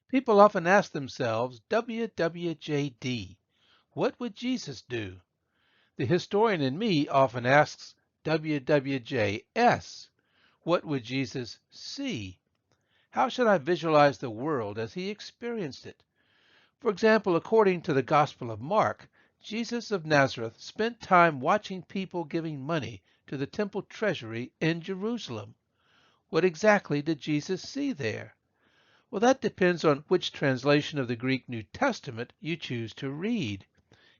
People often ask themselves, WWJD, what would Jesus do? The historian in me often asks, WWJS, what would Jesus see? How should I visualize the world as he experienced it? For example, according to the Gospel of Mark, Jesus of Nazareth spent time watching people giving money to the temple treasury in Jerusalem. What exactly did Jesus see there? Well, that depends on which translation of the Greek New Testament you choose to read.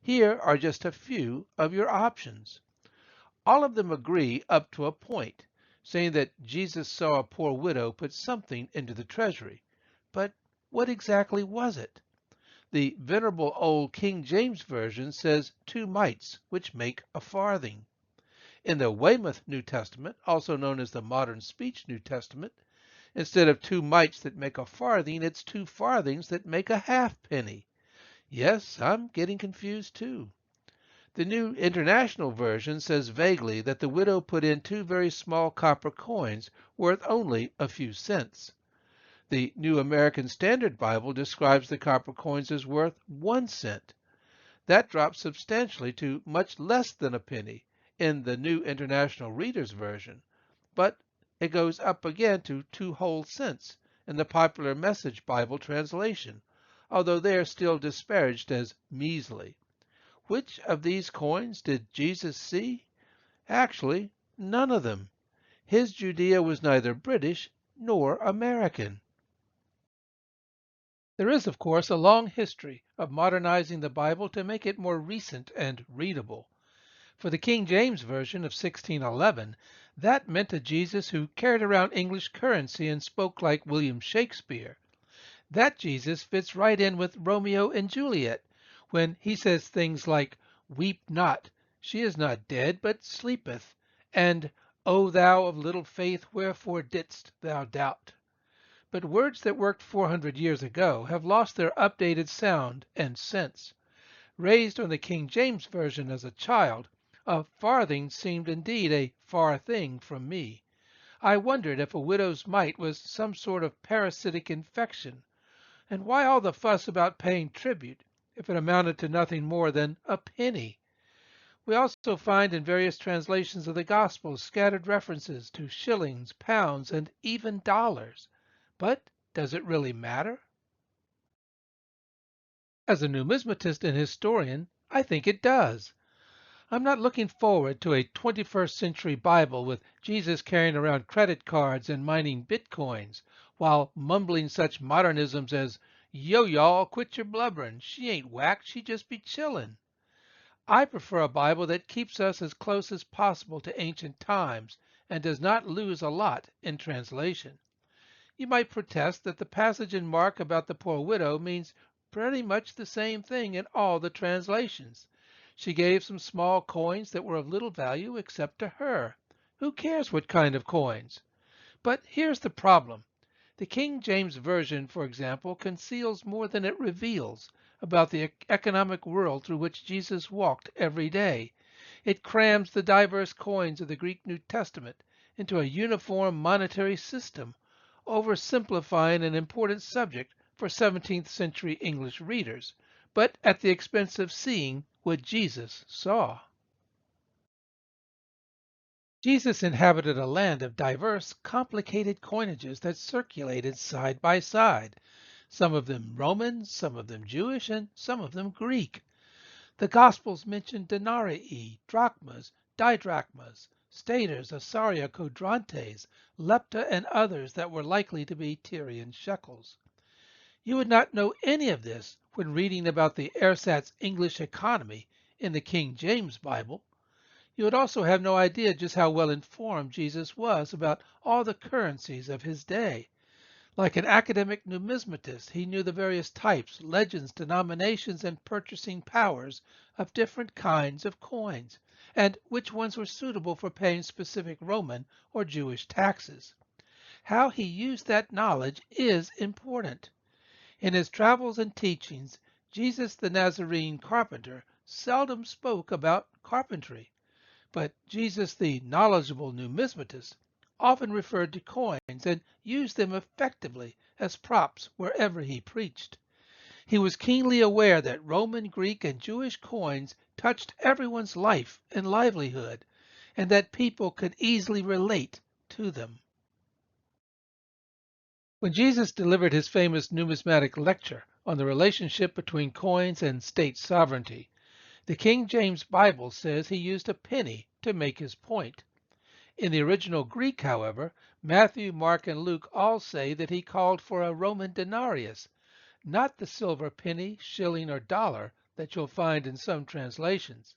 Here are just a few of your options. All of them agree up to a point, saying that Jesus saw a poor widow put something into the treasury. But what exactly was it? The venerable old King James Version says 2 mites, which make a farthing. In the Weymouth New Testament, also known as the Modern Speech New Testament, instead of 2 mites that make a farthing, it's 2 farthings that make a halfpenny. Yes, I'm getting confused too. The New International Version says vaguely that the widow put in 2 very small copper coins worth only a few cents. The New American Standard Bible describes the copper coins as worth 1 cent. That drops substantially to much less than a penny in the New International Reader's Version, but it goes up again to 2 whole cents in the Popular Message Bible translation, although they are still disparaged as measly. Which of these coins did Jesus see? Actually, none of them. His Judea was neither British nor American. There is, of course, a long history of modernizing the Bible to make it more recent and readable. For the King James Version of 1611, that meant a Jesus who carried around English currency and spoke like William Shakespeare. That Jesus fits right in with Romeo and Juliet when he says things like, "Weep not, she is not dead, but sleepeth," and "O thou of little faith, wherefore didst thou doubt?" But words that worked 400 years ago have lost their updated sound and sense. Raised on the King James Version as a child, a farthing seemed indeed a far thing from me. I wondered if a widow's mite was some sort of parasitic infection, and why all the fuss about paying tribute if it amounted to nothing more than a penny? We also find in various translations of the Gospels scattered references to shillings, pounds, and even dollars. But does it really matter? As a numismatist and historian, I think it does. I'm not looking forward to a 21st century Bible with Jesus carrying around credit cards and mining bitcoins while mumbling such modernisms as, "Yo, y'all, quit your blubbering. She ain't whacked, she just be chillin'." I prefer a Bible that keeps us as close as possible to ancient times and does not lose a lot in translation. You might protest that the passage in Mark about the poor widow means pretty much the same thing in all the translations. She gave some small coins that were of little value except to her. Who cares what kind of coins? But here's the problem. The King James Version, for example, conceals more than it reveals about the economic world through which Jesus walked every day. It crams the diverse coins of the Greek New Testament into a uniform monetary system, oversimplifying an important subject for 17th century English readers, but at the expense of seeing what Jesus saw. Jesus inhabited a land of diverse, complicated coinages that circulated side by side, some of them Roman, some of them Jewish, and some of them Greek. The Gospels mention denarii, drachmas, didrachmas, staters, asaria, quadrantes, lepta, and others that were likely to be Tyrian shekels. You would not know any of this when reading about the ersatz English economy in the King James Bible. You would also have no idea just how well informed Jesus was about all the currencies of his day. Like an academic numismatist, he knew the various types, legends, denominations, and purchasing powers of different kinds of coins, and which ones were suitable for paying specific Roman or Jewish taxes. How he used that knowledge is important. In his travels and teachings, Jesus the Nazarene carpenter seldom spoke about carpentry. But Jesus, the knowledgeable numismatist, often referred to coins and used them effectively as props wherever he preached. He was keenly aware that Roman, Greek, and Jewish coins touched everyone's life and livelihood, and that people could easily relate to them. When Jesus delivered his famous numismatic lecture on the relationship between coins and state sovereignty, the King James Bible says he used a penny to make his point. In the original Greek, however, Matthew, Mark, and Luke all say that he called for a Roman denarius, not the silver penny, shilling, or dollar that you'll find in some translations.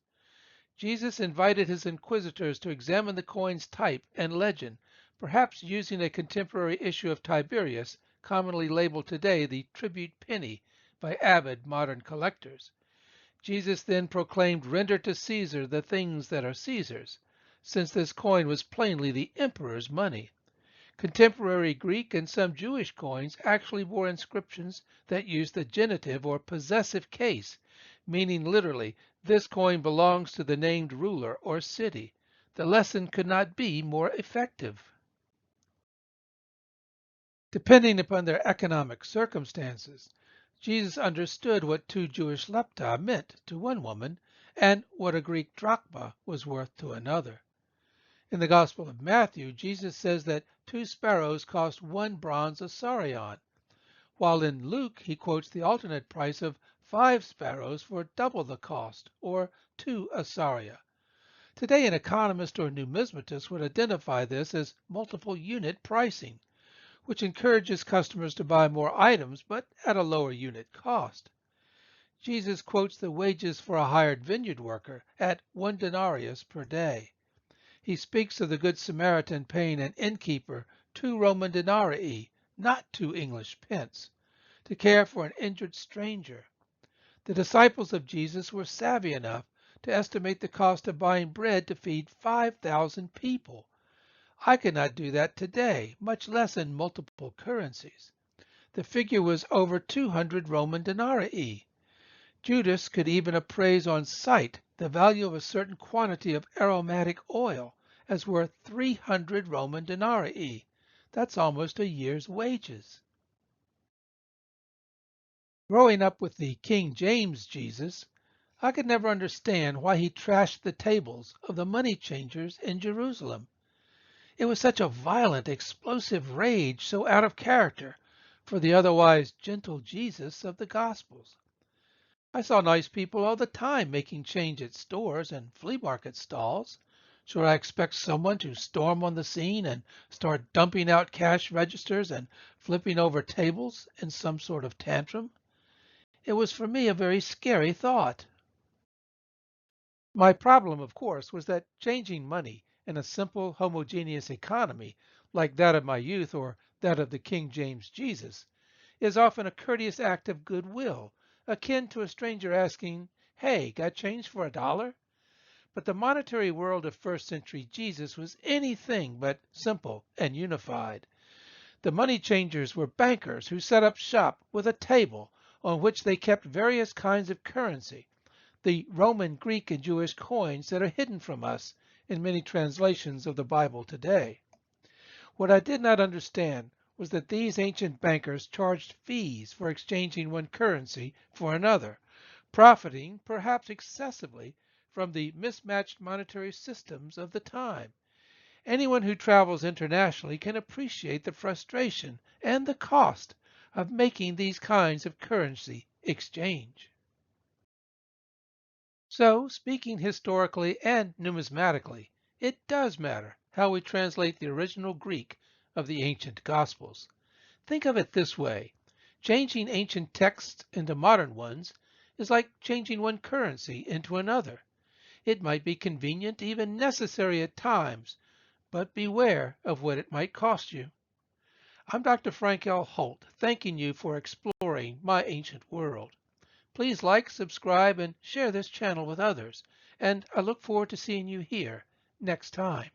Jesus invited his inquisitors to examine the coin's type and legend, perhaps using a contemporary issue of Tiberius, commonly labeled today the tribute penny by avid modern collectors. Jesus then proclaimed, "Render to Caesar the things that are Caesar's," since this coin was plainly the emperor's money. Contemporary Greek and some Jewish coins actually bore inscriptions that used the genitive or possessive case, meaning literally, this coin belongs to the named ruler or city. The lesson could not be more effective. Depending upon their economic circumstances, Jesus understood what 2 Jewish lepta meant to one woman and what a Greek drachma was worth to another. In the Gospel of Matthew, Jesus says that 2 sparrows cost 1 bronze asarion, while in Luke he quotes the alternate price of 5 sparrows for double the cost, or 2 asaria. Today, an economist or numismatist would identify this as multiple unit pricing, which encourages customers to buy more items but at a lower unit cost. Jesus quotes the wages for a hired vineyard worker at 1 denarius per day. He speaks of the Good Samaritan paying an innkeeper 2 Roman denarii, not 2 English pence, to care for an injured stranger. The disciples of Jesus were savvy enough to estimate the cost of buying bread to feed 5,000 people. I could not do that today, much less in multiple currencies. The figure was over 200 Roman denarii. Judas could even appraise on sight the value of a certain quantity of aromatic oil as worth 300 Roman denarii. That's almost a year's wages. Growing up with the King James Jesus, I could never understand why he trashed the tables of the money changers in Jerusalem. It was such a violent, explosive rage, so out of character for the otherwise gentle Jesus of the Gospels. I saw nice people all the time making change at stores and flea market stalls. Should I expect someone to storm on the scene and start dumping out cash registers and flipping over tables in some sort of tantrum? It was for me a very scary thought. My problem, of course, was that changing money in a simple, homogeneous economy like that of my youth or that of the King James Jesus is often a courteous act of goodwill, akin to a stranger asking, "Hey, got change for $1?" But the monetary world of first century Jesus was anything but simple and unified. The money changers were bankers who set up shop with a table on which they kept various kinds of currency, the Roman, Greek, and Jewish coins that are hidden from us in many translations of the Bible today. What I did not understand was that these ancient bankers charged fees for exchanging one currency for another, profiting, perhaps excessively, from the mismatched monetary systems of the time. Anyone who travels internationally can appreciate the frustration and the cost of making these kinds of currency exchange. So, speaking historically and numismatically, it does matter how we translate the original Greek of the ancient Gospels. Think of it this way. Changing ancient texts into modern ones is like changing one currency into another. It might be convenient, even necessary at times, but beware of what it might cost you. I'm Dr. Frank L. Holt, thanking you for exploring my ancient world. Please like, subscribe, and share this channel with others, and I look forward to seeing you here next time.